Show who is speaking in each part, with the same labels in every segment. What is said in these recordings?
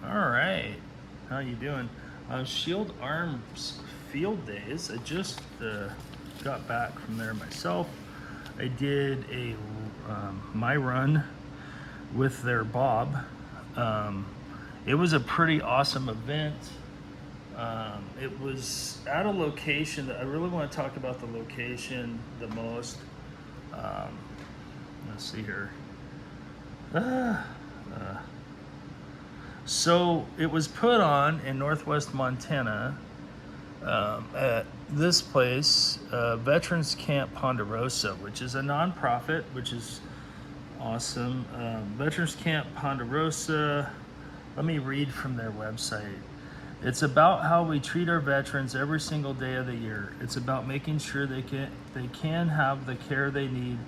Speaker 1: All right, how you doing? Shield Arms Field Days. I just got back from there myself. I did a my run with their Bob. Um, it was a pretty awesome event. It was at a location that I really want to talk about the location the most. Um, let's see here. So it was put on in Northwest Montana at this place, Veterans Camp Ponderosa, which is a nonprofit, which is awesome. Veterans Camp Ponderosa, let me read from their website. It's about how we treat our veterans every single day of the year. It's about making sure they can have the care they need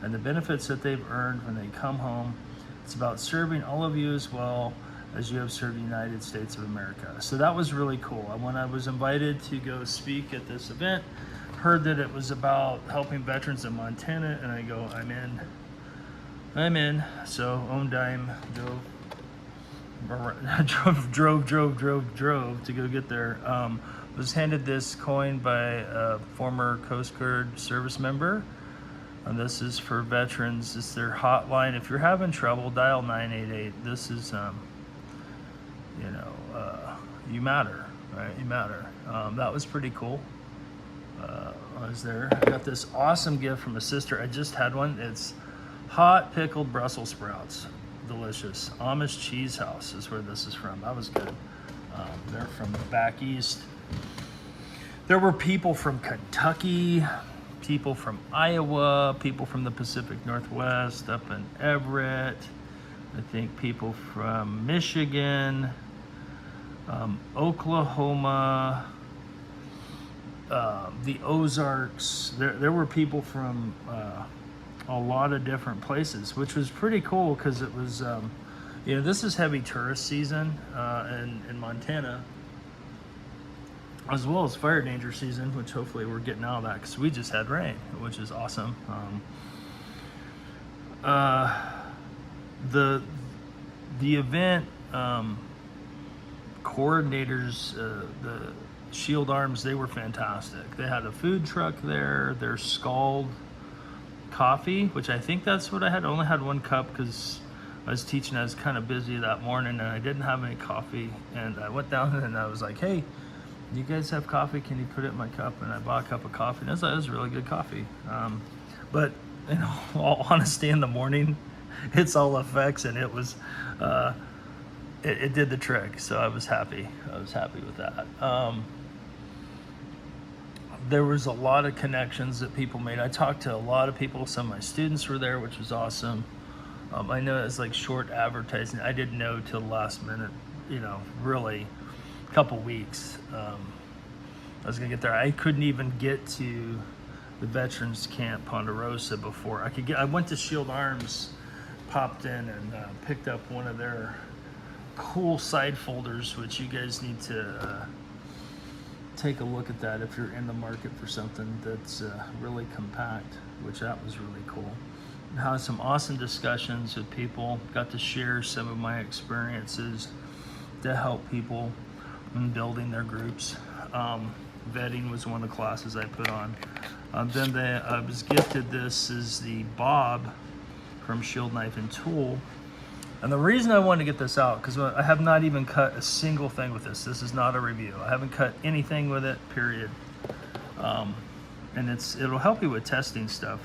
Speaker 1: and the benefits that they've earned when they come home. It's about serving all of you as well as you have served the United States of America. So that was really cool. When I was invited to go speak at this event, heard that it was about helping veterans in Montana, and I go, I'm in. So own dime, drove to go get there. Was handed this coin by a former Coast Guard service member. And this is for veterans. It's their hotline. If you're having trouble, dial 988. This is, you matter, right? You matter. That was pretty cool. I was there. I got this awesome gift from a sister. I just had one. It's hot pickled Brussels sprouts. Delicious. Amish Cheese House is where this is from. That was good. They're from the back east. There were people from Kentucky, people from Iowa, people from the Pacific Northwest, up in Everett. I think people from Michigan, Oklahoma, the Ozarks. There were people from a lot of different places, which was pretty cool because it was, this is heavy tourist season in Montana, as well as fire danger season, which hopefully we're getting out of that because we just had rain, which is awesome. The event coordinators, the Shield Arms, they were fantastic. They had a food truck there. Their scald coffee, which I think that's what I had. I only had one cup because I was teaching. I was kind of busy that morning and I didn't have any coffee. And I went down and I was like, hey, you guys have coffee? Can you put it in my cup? And I bought a cup of coffee. And it was really good coffee. But all honesty, in the morning, it's all effects, and it was it did the trick. So I was happy. I was happy with that. There was a lot of connections that people made. I talked to a lot of people. Some of my students were there, which was awesome. I know it's like short advertising. I didn't know till the last minute, really a couple weeks. I was gonna get there. I couldn't even get to the Veterans Camp Ponderosa before I could get. I went to Shield Arms, popped in and picked up one of their cool side folders, which you guys need to take a look at that if you're in the market for something that's really compact, which that was really cool. And had some awesome discussions with people, got to share some of my experiences to help people in building their groups. Vetting was one of the classes I put on. Then I was gifted, this is the Bob from Shield Knife and Tool. And the reason I wanted to get this out, because I have not even cut a single thing with this. This is not a review. I haven't cut anything with it, period. And it'll help you with testing stuff.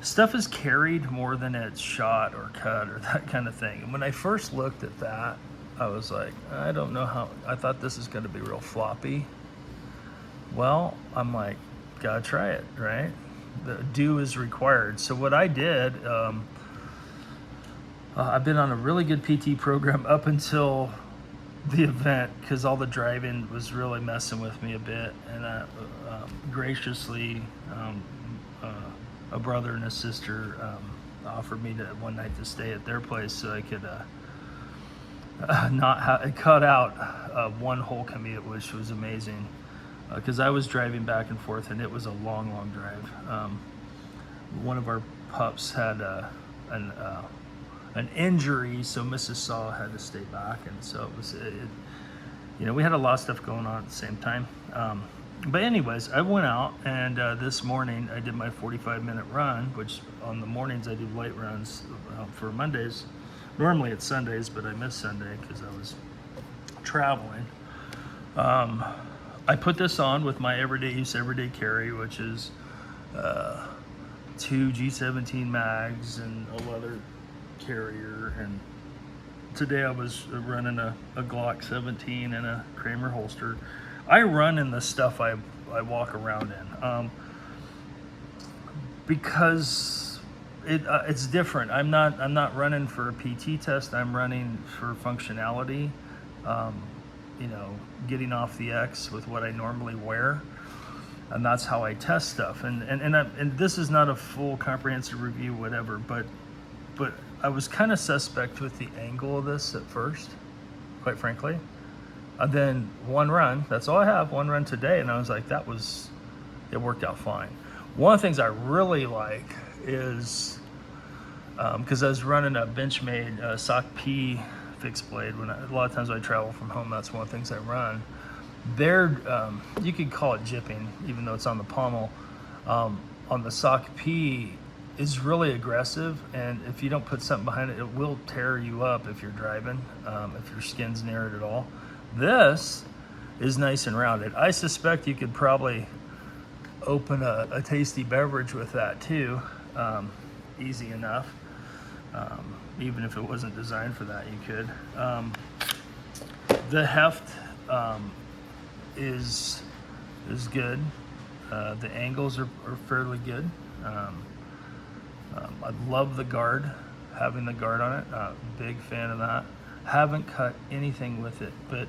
Speaker 1: Stuff is carried more than it's shot or cut or that kind of thing. And when I first looked at that, I was like, I don't know how, I thought this is going to be real floppy. Well, I'm like, gotta try it, right? The do is required. So what I did, I've been on a really good PT program up until the event because all the driving was really messing with me a bit. And graciously, a brother and a sister offered me one night to stay at their place so I could cut out one whole commute, which was amazing. Because I was driving back and forth and it was a long, long drive. One of our pups had an an injury, so Mrs. Saw had to stay back, and so it was, we had a lot of stuff going on at the same time. But anyways, I went out, and this morning I did my 45-minute run, which on the mornings I do light runs for Mondays. Normally it's Sundays, but I missed Sunday because I was traveling. I put this on with my everyday use, everyday carry, which is 2 G17 mags and a leather carrier. And today I was running a Glock 17 and a Kramer holster. I run in the stuff I walk around in because it's different. I'm not running for a PT test. I'm running for functionality. Getting off the X with what I normally wear, and that's how I test stuff. And this is not a full comprehensive review, whatever. But I was kind of suspect with the angle of this at first, quite frankly. And then one run, that's all I have, one run today, and I was like, it worked out fine. One of the things I really like is, because I was running a Benchmade SOC P fixed blade. A lot of times when I travel from home, that's one of the things I run. You could call it jipping, even though it's on the pommel. On the SOC P is really aggressive, and if you don't put something behind it, it will tear you up if you're driving, if your skin's near it at all. This is nice and rounded. I suspect you could probably open a tasty beverage with that too, easy enough. Even if it wasn't designed for that, you could. The heft is good. The angles are fairly good. I love the guard, having the guard on it. Big fan of that. Haven't cut anything with it, but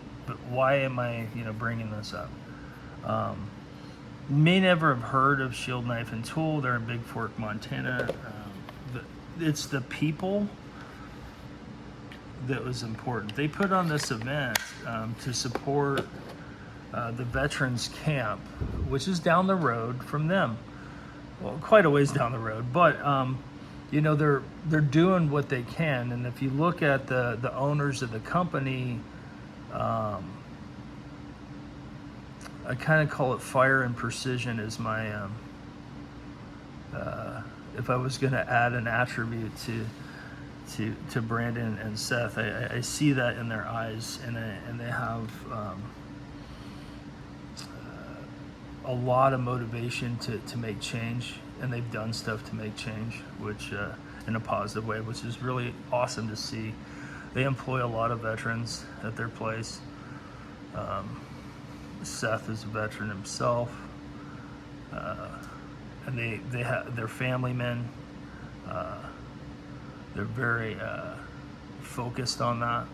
Speaker 1: why am I bringing this up? May never have heard of Shield Knife and Tool. They're in Big Fork, Montana. It's the people that was important. They put on this event to support the veterans camp, which is down the road from them. Well, quite a ways down the road, but they're doing what they can. And if you look at the owners of the company, I kind of call it fire and precision is my if I was going to add an attribute to Brandon and Seth, I see that in their eyes, and they have a lot of motivation to make change, and they've done stuff to make change, which in a positive way, which is really awesome to see. They employ a lot of veterans at their place. Seth is a veteran himself, and they're family men. They're very focused on that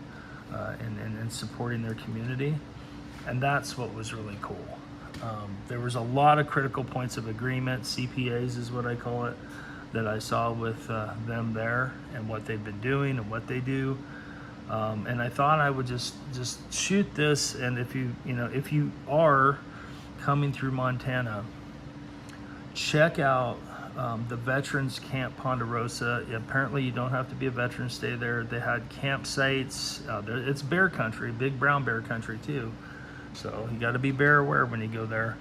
Speaker 1: and supporting their community, and that's what was really cool. There was a lot of critical points of agreement, CPAs is what I call it, that I saw with them there and what they've been doing and what they do. And I thought I would just shoot this, and if you are coming through Montana, check out the Veterans Camp Ponderosa. Apparently you don't have to be a veteran to stay there. They had campsites. It's bear country, big brown bear country too. So you got to be bear aware when you go there.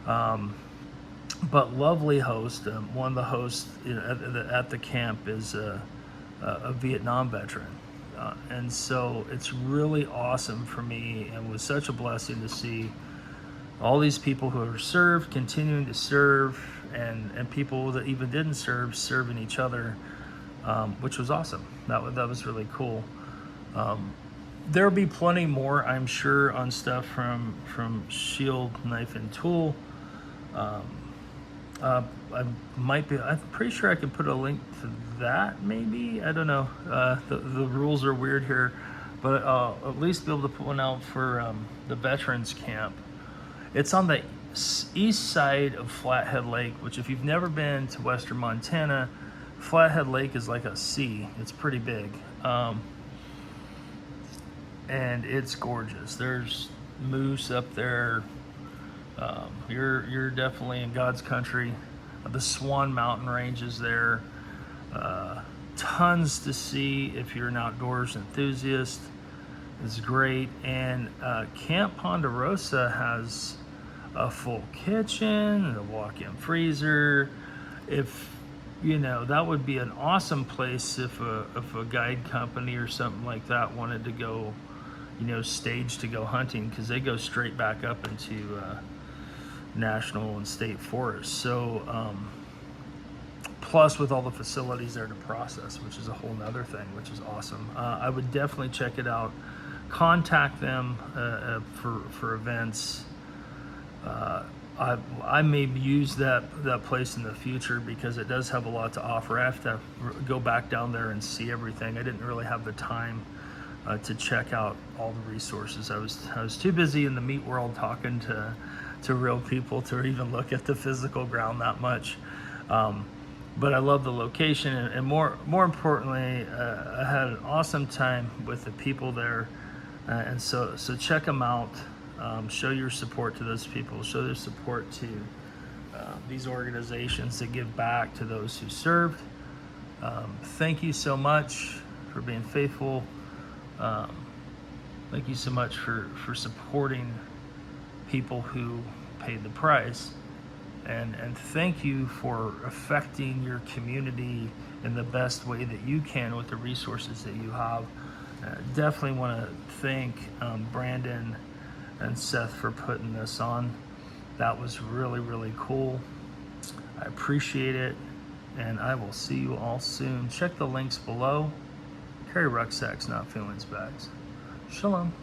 Speaker 1: But lovely host. One of the hosts at the camp is a Vietnam veteran. And so it's really awesome for me, and was such a blessing to see all these people who have served, continuing to serve, and people that even didn't serve, serving each other, which was awesome. That was really cool. There'll be plenty more, I'm sure, on stuff from Shield Knife and Tool. I'm pretty sure I can put a link to that, maybe. I don't know. The rules are weird here, but I'll at least be able to put one out for the Veterans Camp. It's on the east side of Flathead Lake, which if you've never been to western Montana, Flathead Lake is like a sea. It's pretty big. And it's gorgeous. There's moose up there. You're definitely in God's country. The Swan Mountain Range is there. tons to see if you're an outdoors enthusiast. It's great. And Camp Ponderosa has a full kitchen and a walk-in freezer. If that would be an awesome place if a guide company or something like that wanted to go, stage to go hunting, because they go straight back up into national and state forests. So plus with all the facilities there to process, which is a whole nother thing, which is awesome. I would definitely check it out. Contact them for events. I may use that place in the future because it does have a lot to offer. I have to go back down there and see everything. I didn't really have the time to check out all the resources. I was too busy in the meat world talking to real people to even look at the physical ground that much. But I love the location, and more importantly, I had an awesome time with the people there. And so check them out. Show your support to those people. Show their support to these organizations that give back to those who served. Thank you so much for being faithful. Thank you so much for supporting people who paid the price. And thank you for affecting your community in the best way that you can with the resources that you have. Definitely want to thank Brandon and Seth for putting this on. That was really, really cool. I appreciate it, and I will see you all soon. Check the links below. Carry rucksacks, not feelings bags. Shalom.